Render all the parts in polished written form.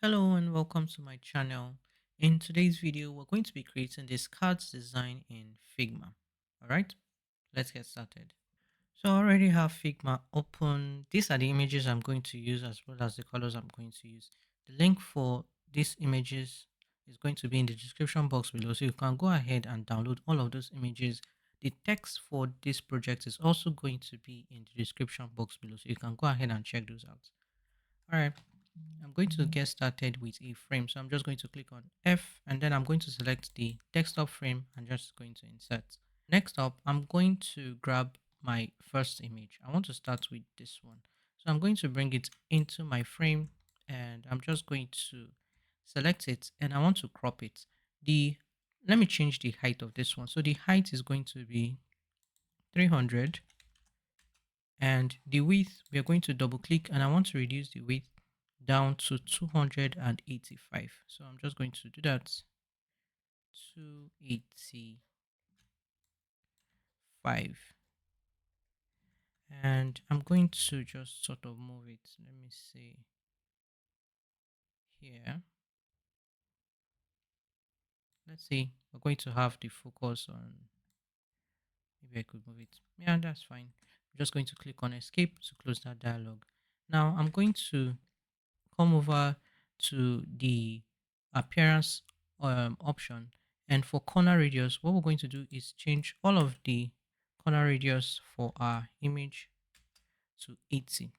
Hello and welcome to my channel. In today's video, we're going to be creating this cards design in Figma. Alright, let's get started. So I already have Figma open. These are the images I'm going to use as well as the colors I'm going to use. The link for these images is going to be in the description box below, so you can go ahead and download all of those images. The text for this project is also going to be in the description box below, so you can go ahead and check those out. Alright, I'm going to get started with a frame. So I'm just going to click on F and then I'm going to select the desktop frame and just going to insert. Next up, I'm going to grab my first image. I want to start with this one. So I'm going to bring it into my frame and I'm just going to select it and I want to crop it. Let me change the height of this one. So the height is going to be 300 and the width, we are going to double click and I want to reduce the width down to 285. So I'm just going to do that, 285. And I'm going to just sort of move it. Let me see here. Let's see, we're going to have the focus on, maybe I could move it. Yeah, that's fine. I'm just going to click on escape to close that dialog. Now I'm going to come over to the appearance option, and for corner radius what we're going to do is change all of the corner radius for our image to 80.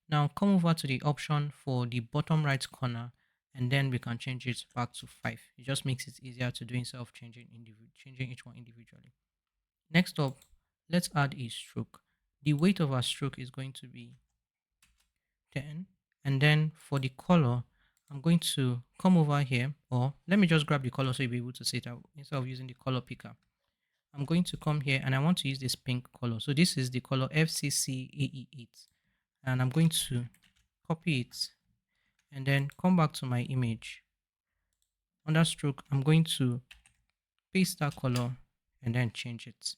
Now come over to the option for the bottom right corner and then we can change it back to 5. It just makes it easier to do instead of changing each one individually. Next up, let's add a stroke. The weight of our stroke is going to be 10. And then for the color, I'm going to come over here, or let me just grab the color so you'll be able to see it out instead of using the color picker. I'm going to come here and I want to use this pink color. So this is the color FCCAE8. And I'm going to copy it and then come back to my image. Under stroke, I'm going to paste that color and then change it.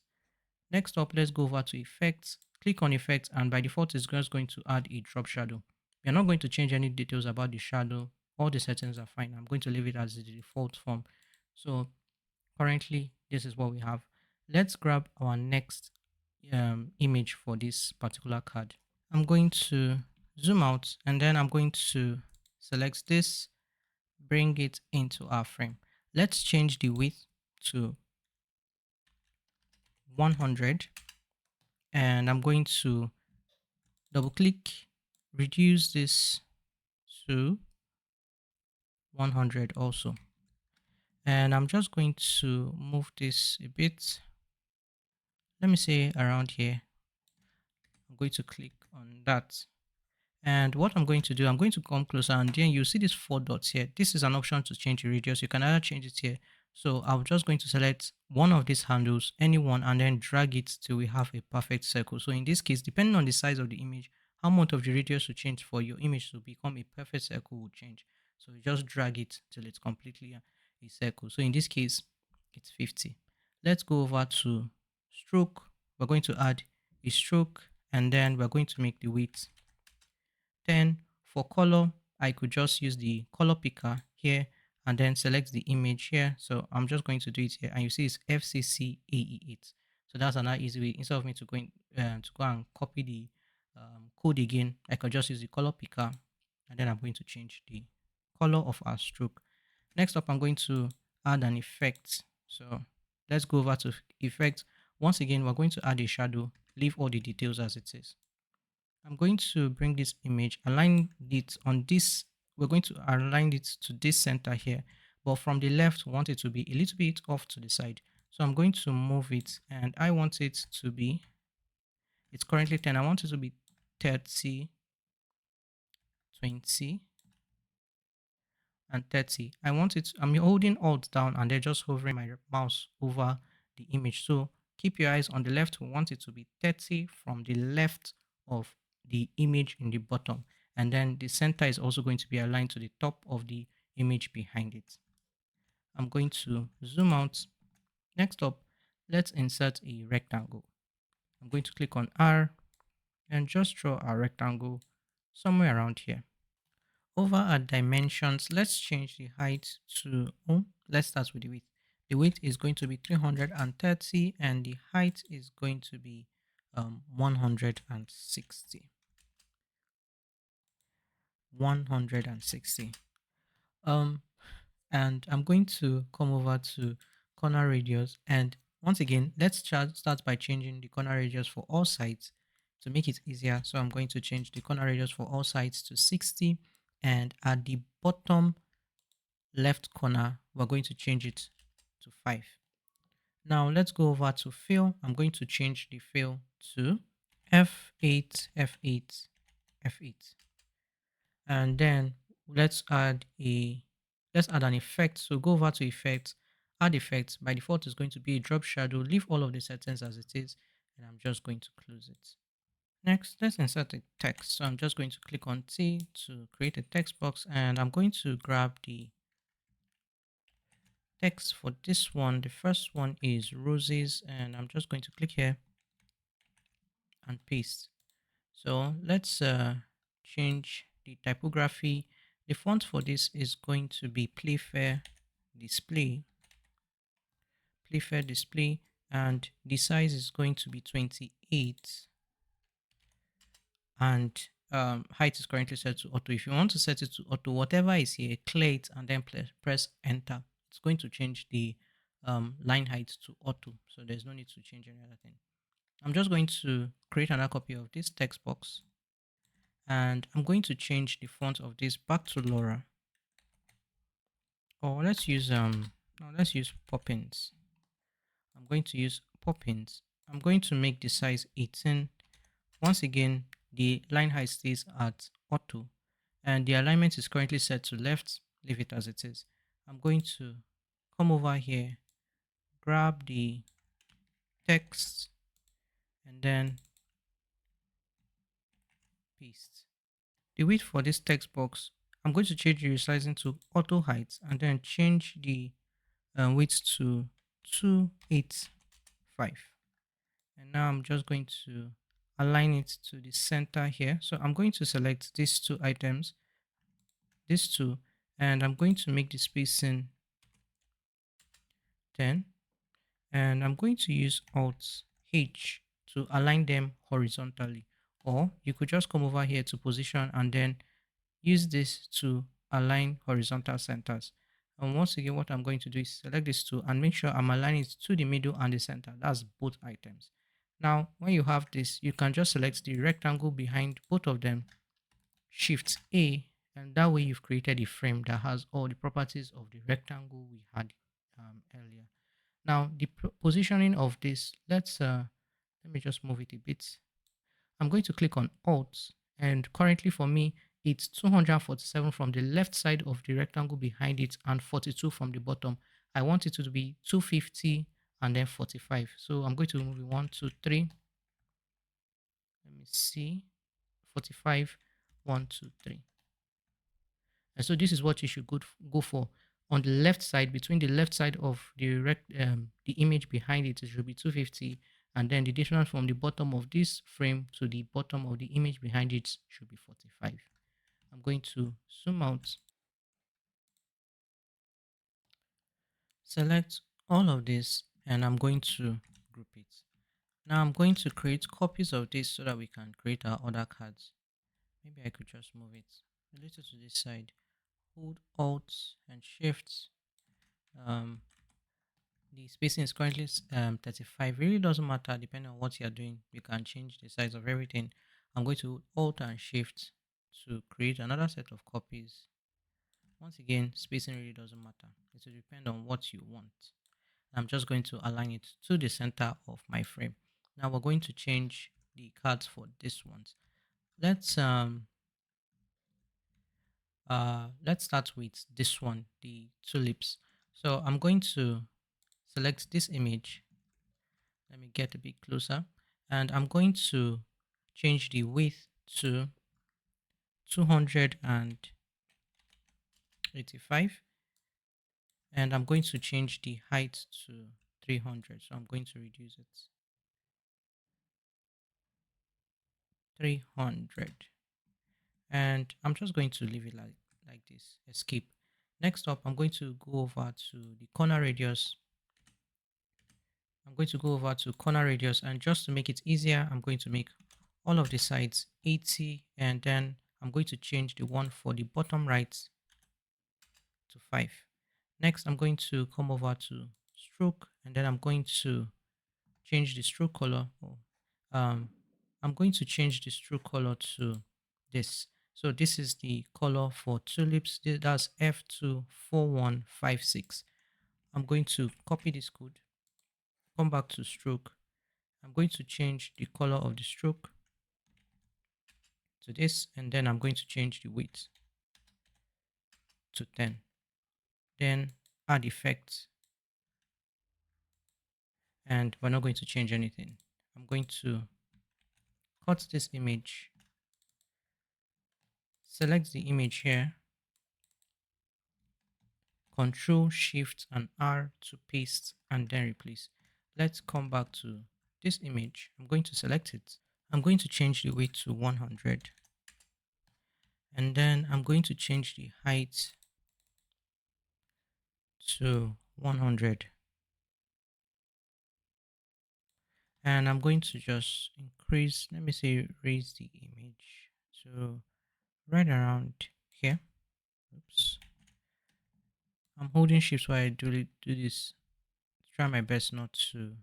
Next up, let's go over to effects, click on effects, and by default it's just going to add a drop shadow. We are not going to change any details about the shadow. All the settings are fine. I'm going to leave it as the default form. So currently this is what we have. Let's grab our next image for this particular card. I'm going to zoom out and then I'm going to select this, bring it into our frame. Let's change the width to 100 and I'm going to double click, reduce this to 100 also. And I'm just going to move this a bit. Let me say around here. I'm going to click on that. And what I'm going to do, I'm going to come closer and then you see these 4 dots here. This is an option to change the radius. You can either change it here. So I'm just going to select one of these handles, any one, and then drag it till we have a perfect circle. So in this case, depending on the size of the image, how much of the radius to change for your image to become a perfect circle will change. So you just drag it till it's completely a circle. So in this case, it's 50. Let's go over to stroke. We're going to add a stroke and then we're going to make the width 10. For color, I could just use the color picker here and then select the image here. So I'm just going to do it here and you see it's FCCAE8. So that's another easy way. Instead of me to go and copy the code again, I could just use the color picker and then I'm going to change the color of our stroke. Next up, I'm going to add an effect. So let's go over to effect. Once again, we're going to add a shadow, leave all the details as it is. I'm going to bring this image, align it on this. We're going to align it to this center here, but from the left, we want it to be a little bit off to the side. So I'm going to move it and I want it to be, it's currently 10. I want it to be 30, 20, and 30. I want it, I'm holding Alt down and then just hovering my mouse over the image. So keep your eyes on the left. We want it to be 30 from the left of the image in the bottom. And then the center is also going to be aligned to the top of the image behind it. I'm going to zoom out. Next up, let's insert a rectangle. I'm going to click on R and just draw a rectangle somewhere around here. Over our dimensions, let's change the height to, let's start with the width. The width is going to be 330 and the height is going to be 160. 160. Um, and I'm going to come over to corner radius, and once again let's start by changing the corner radius for all sides to make it easier. So I'm going to change the corner radius for all sides to 60, and at the bottom left corner we're going to change it to 5. Now let's go over to fill. I'm going to change the fill to F8, F8, F8. And then let's add a let's add an effect. So go over to effects, add effects. By default is going to be a drop shadow. Leave all of the settings as it is, and I'm just going to close it. Next, let's insert a text. So I'm just going to click on T to create a text box, and I'm going to grab the text for this one. The first one is roses, and I'm just going to click here and paste. So let's change the typography. The font for this is going to be Playfair Display, Playfair Display, and the size is going to be 28, and height is currently set to auto. If you want to set it to auto, whatever is here, clear it and then press enter. It's going to change the line height to auto, so there's no need to change any other thing. I'm just going to create another copy of this text box, and I'm going to change the font of this back to Laura, or let's use Poppins. I'm going to use Poppins. I'm going to make the size 18. Once again, the line height stays at auto, and the alignment is currently set to left. Leave it as it is. I'm going to come over here, grab the text, and then paste. The width for this text box, I'm going to change the resizing to auto height and then change the width to 285. And now I'm just going to align it to the center here. So I'm going to select these two items, these two, and I'm going to make the spacing 10, and I'm going to use Alt H to align them horizontally, or you could just come over here to position and then use this to align horizontal centers. And once again, what I'm going to do is select these two and make sure I'm aligning it to the middle and the center. That's both items. Now, when you have this, you can just select the rectangle behind both of them, Shift A, and that way you've created a frame that has all the properties of the rectangle we had earlier. Now, the positioning of this, let me just move it a bit. I'm going to click on Alt, and currently for me, it's 247 from the left side of the rectangle behind it and 42 from the bottom. I want it to be 250 and then 45. So I'm going to move it 1, 2, 3. Let me see. 45, 1, 2, 3. And so this is what you should go for. On the left side, between the left side of the image behind it, it should be 250, and then the distance from the bottom of this frame to the bottom of the image behind it should be 45. I'm going to zoom out, select all of this, and I'm going to group it. Now I'm going to create copies of this so that we can create our other cards. Maybe I could just move it a little to this side. Hold Alt and Shift. The spacing is currently 35. Really doesn't matter depending on what you're doing. You can change the size of everything. I'm going to Alt and Shift to create another set of copies. Once again, spacing really doesn't matter. It will depend on what you want. I'm just going to align it to the center of my frame. Now we're going to change the cards for this ones. Let's start with this one, the tulips. So I'm going to select this image. Let me get a bit closer, and I'm going to change the width to 285, and I'm going to change the height to 300. So I'm going to reduce it 300, and I'm just going to leave it like this. Escape. Next up, I'm going to go over to the corner radius. I'm going to go over to corner radius, and just to make it easier, I'm going to make all of the sides 80, and then I'm going to change the one for the bottom right to 5. Next, I'm going to come over to stroke, and then I'm going to change the stroke color. Um, I'm going to change the stroke color to this. So this is the color for tulips. That's F24156. I'm going to copy this code, come back to stroke. I'm going to change the color of the stroke to this, and then I'm going to change the width to 10. Then add effects, and we're not going to change anything. I'm going to cut this image, select the image here, Control Shift and R to paste and then replace. Let's come back to this image. I'm going to select it. I'm going to change the weight to 100, and then I'm going to change the height to 100, and I'm going to just increase, let me say, raise the image to right around here. Oops, I'm holding shift while I do this. Try my best not to,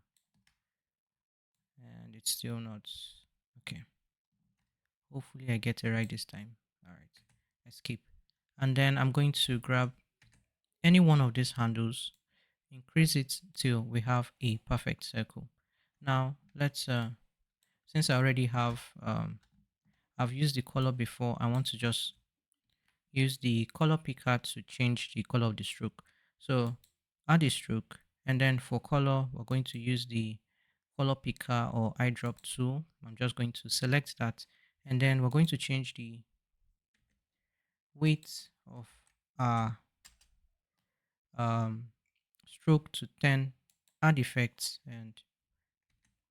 and it's still not okay. Hopefully I get it right this time. All right, escape. And then I'm going to grab any one of these handles, increase it till we have a perfect circle. Now let's, since I already have, I've used the color before, I want to just use the color picker to change the color of the stroke. So add a stroke, and then for color, we're going to use the color picker or eyedrop tool. I'm just going to select that, and then we're going to change the weight of our um, stroke to 10, add effects, and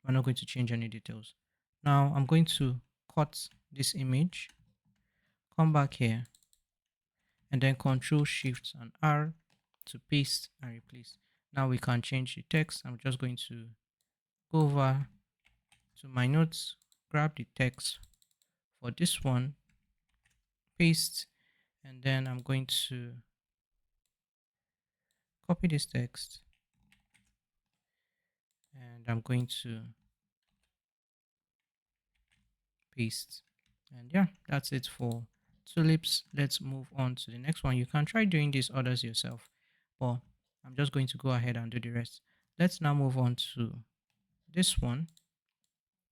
we're not going to change any details. Now I'm going to cut this image, come back here, and then Control Shift and R to paste and replace. Now we can change the text. I'm just going to go over to my notes, grab the text for this one, paste, and then I'm going to copy this text, and I'm going to paste. And yeah, that's it for tulips. Let's move on to the next one. You can try doing these orders yourself, but I'm just going to go ahead and do the rest. Let's now move on to this one.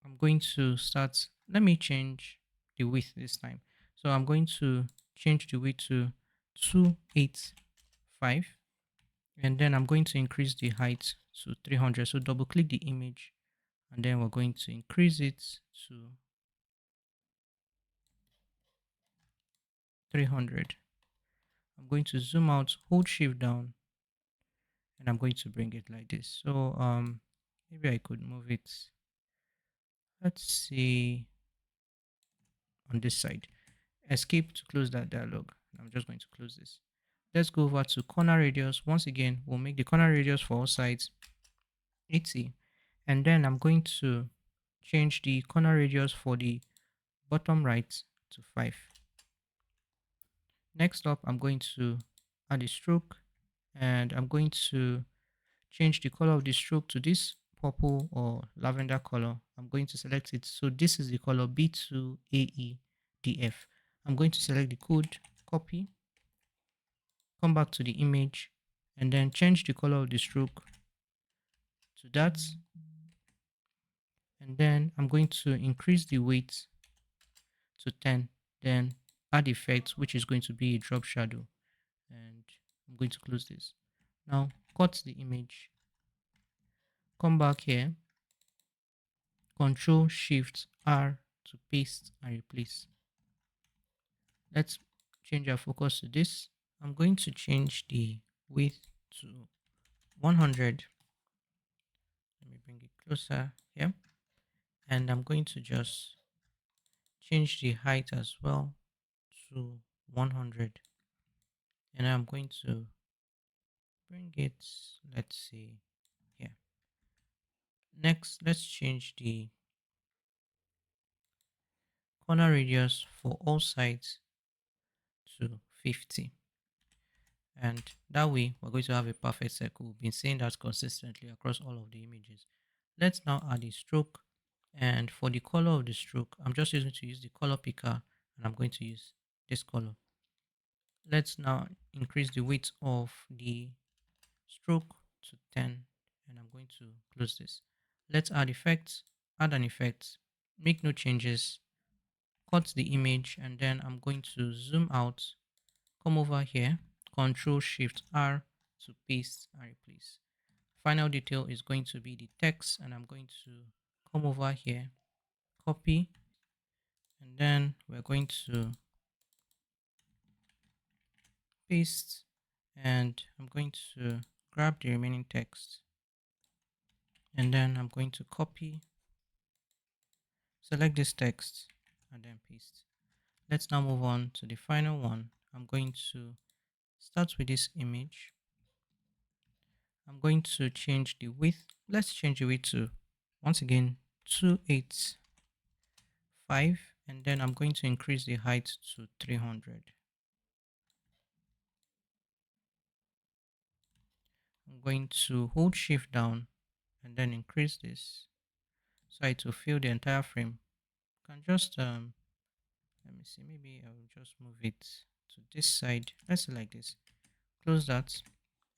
I'm going to start, let me change the width this time. So I'm going to change the width to 285, and then I'm going to increase the height to 300. So double click the image, and then we're going to increase it to 300. I'm going to zoom out, hold shift down, and I'm going to bring it like this. So maybe I could move it, let's see, on this side. Escape to close that dialog. I'm just going to close this. Let's go over to corner radius. Once again, we'll make the corner radius for all sides 80, and then I'm going to change the corner radius for the bottom right to 5. Next up, I'm going to add a stroke, and I'm going to change the color of the stroke to this purple or lavender color. I'm going to select it. So this is the color B2AEDF. I'm going to select the code, copy, come back to the image, and then change the color of the stroke to that. And then I'm going to increase the weight to 10, then add effect, which is going to be a drop shadow. And I'm going to close this. Now cut the image, come back here, Control Shift R to paste and replace. Let's change our focus to this. I'm going to change the width to 100. Let me bring it closer here. And I'm going to just change the height as well to 100. and I'm going to bring it, let's see here. Next, let's change the corner radius for all sides to 50. And that way, we're going to have a perfect circle. We've been saying that consistently across all of the images. Let's now add a stroke. And for the color of the stroke, I'm just using to use the color picker, and I'm going to use this color. Let's now increase the width of the stroke to 10, and I'm going to close this. Let's add effects, add an effect, make no changes, cut the image, and then I'm going to zoom out, come over here, Control Shift R to paste and replace. Final detail is going to be the text, and I'm going to come over here, copy, and then we're going to paste, and I'm going to grab the remaining text, and then I'm going to copy, select this text, and then paste. Let's now move on to the final one. I'm going to start with this image. I'm going to change the width. Let's change the width to, once again, 285, and then I'm going to increase the height to 300. I'm going to hold shift down and then increase this so it will fill the entire frame. You can just let me see, maybe I will just move it to this side. Let's see, like this. Close that,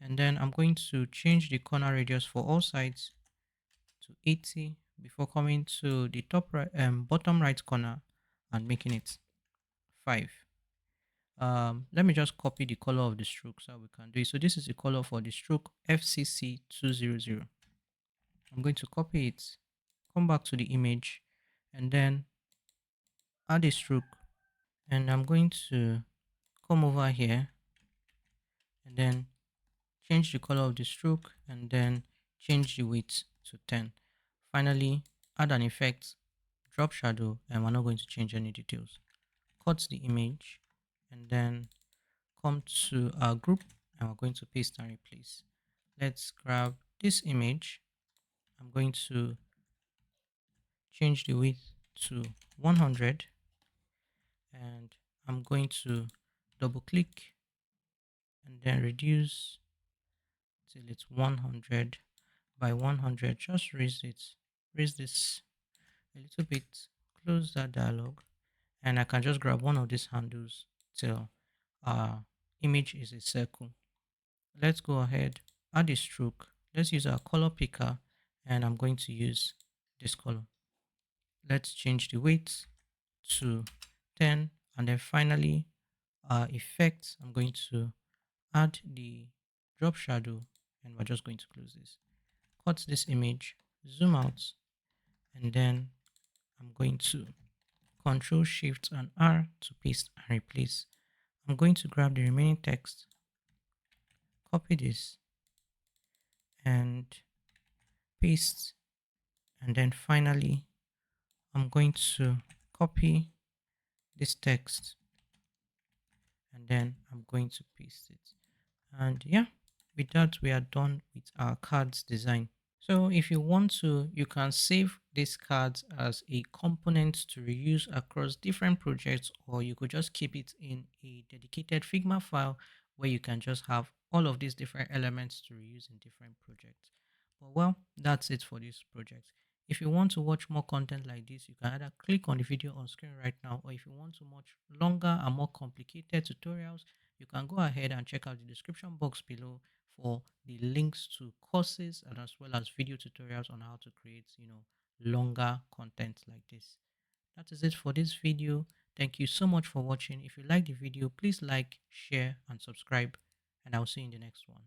and then I'm going to change the corner radius for all sides to 80 before coming to the top right, bottom right corner and making it 5. Let me just copy the color of the stroke so we can do it. So this is the color for the stroke FCC 200. I'm going to copy it, come back to the image, and then add a stroke, and I'm going to come over here and then change the color of the stroke, and then change the width to 10. Finally, add an effect, drop shadow, and we're not going to change any details. Cut the image, and then come to our group, and we're going to paste and replace. Let's grab this image. I'm going to change the width to 100, and I'm going to double click and then reduce till it's 100 by 100. Just raise this a little bit, close that dialog, and I can just grab one of these handles till our image is a circle. Let's go ahead, add a stroke. Let's use our color picker, and I'm going to use this color. Let's change the weight to 10, and then finally our effects, I'm going to add the drop shadow, and we're just going to close this. Cut this image, zoom out, and then I'm going to Control Shift and R to paste and replace. I'm going to grab the remaining text, copy this, and paste, and then finally I'm going to copy this text, and then I'm going to paste it. And yeah, with that we are done with our cards design. So if you want to, you can save these cards as a component to reuse across different projects, or you could just keep it in a dedicated Figma file where you can just have all of these different elements to reuse in different projects. But well, that's it for this project. If you want to watch more content like this, you can either click on the video on screen right now, or if you want to watch longer and more complicated tutorials, you can go ahead and check out the description box below for the links to courses and as well as video tutorials on how to create, longer content like this. That is it for this video. Thank you so much for watching. If you like the video, please like, share, and subscribe, and I'll see you in the next one.